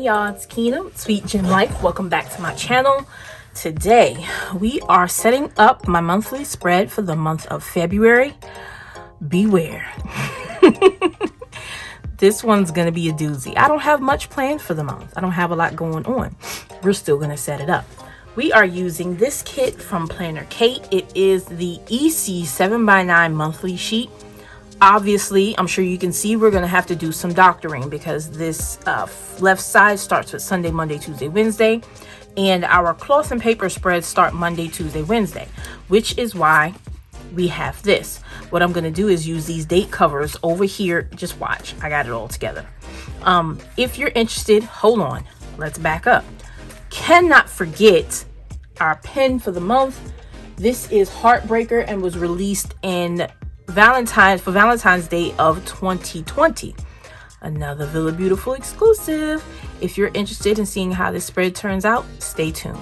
y'all, it's Keena, SweetGemLife. Welcome back to my channel. Today we are setting up my monthly spread for the month of February. Beware. This one's gonna be a doozy. I don't have much planned for the month. I don't have a lot going on. We're still gonna set it up. We are using this kit from PlannerKate. It is the EC 7x9 monthly sheet. Obviously, I'm sure you can see we're going to have to do some doctoring because this left side starts with Sunday, Monday, Tuesday, Wednesday, and our cloth and paper spreads start Monday, Tuesday, Wednesday, which is why we have this. What I'm going to do is use these date covers over here. Just watch. I got it all together. If you're interested, hold on. Let's back up. Cannot forget our pin for the month. This is Heartbreaker and was released in Valentine's Day of 2020. Another Villa Beautiful exclusive. If you're interested in seeing how this spread turns out, stay tuned.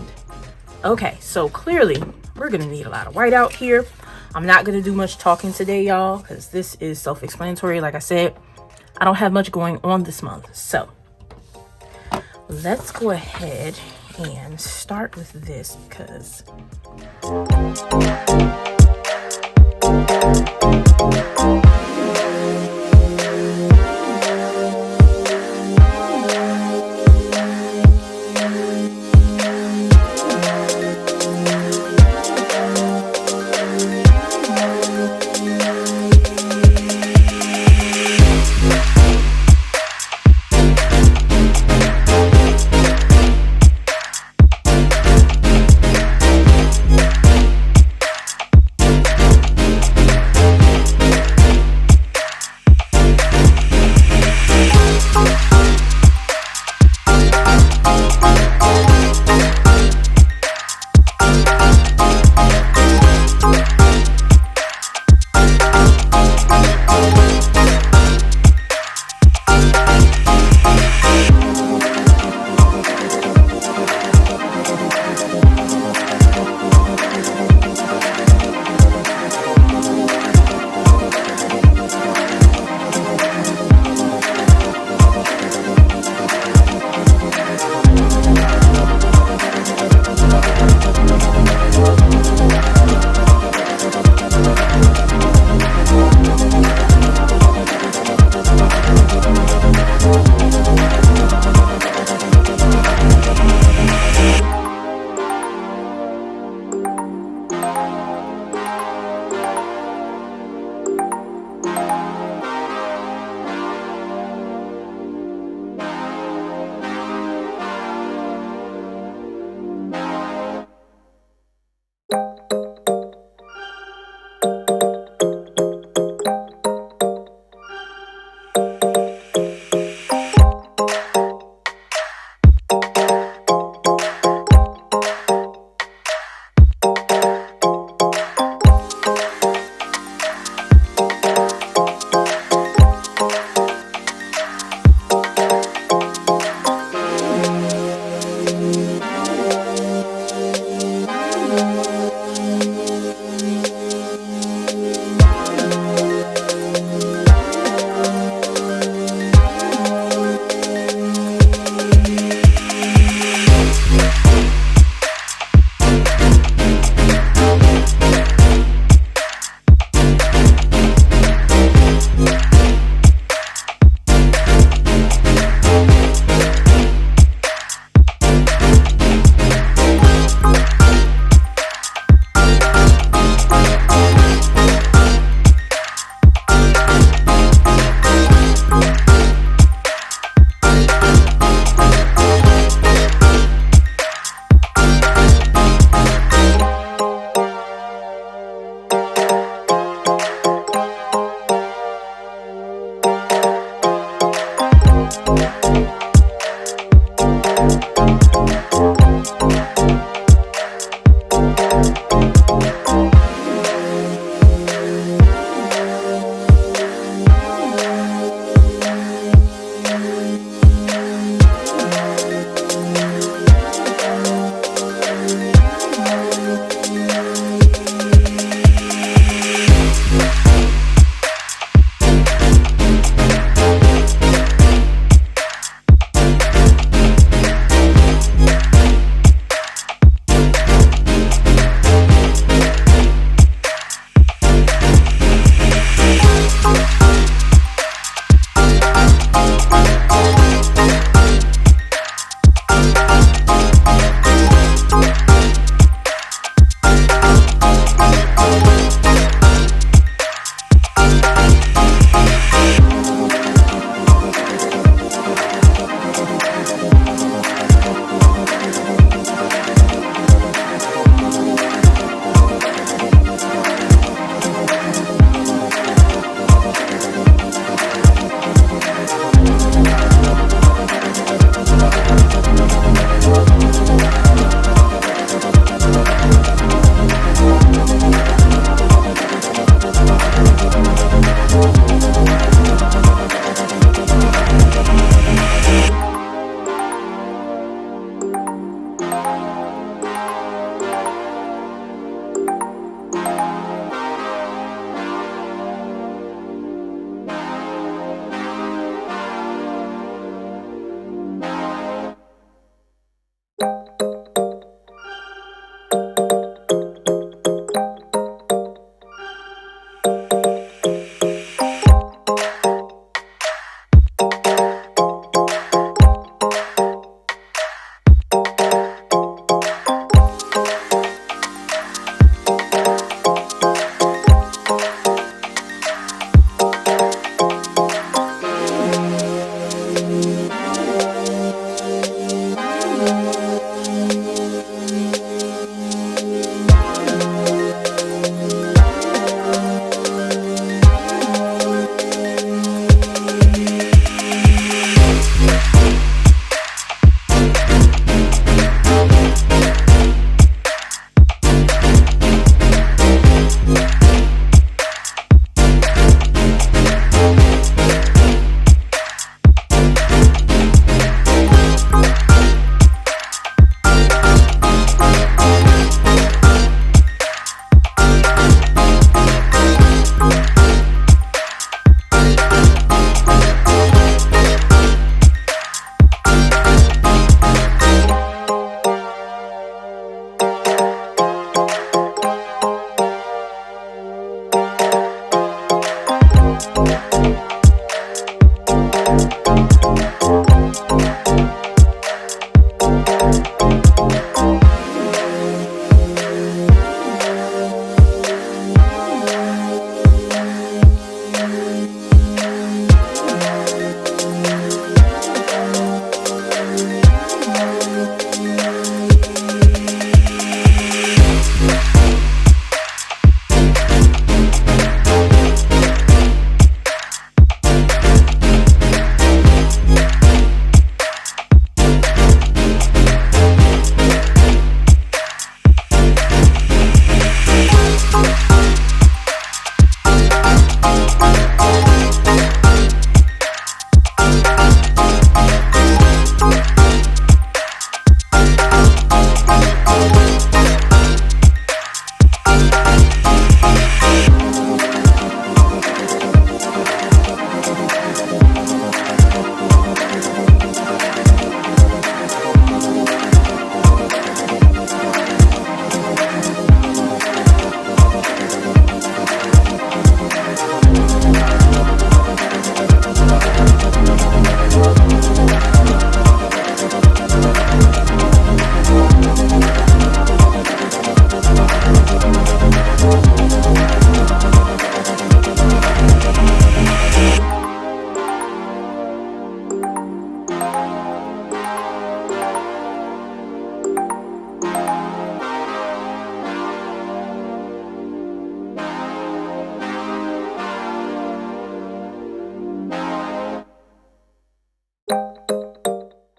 Okay, so clearly we're gonna need a lot of white out here. I'm not gonna do much talking today, y'all, because this is self-explanatory. Like I said, I don't have much going on this month. So let's go ahead and start with this because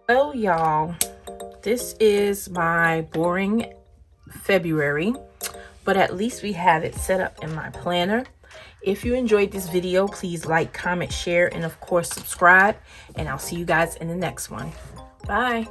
Well, y'all, this is my boring February, but at least we have it set up in my planner. If you enjoyed this video, please like, comment, share, and of course subscribe, and I'll see you guys in the next one. Bye.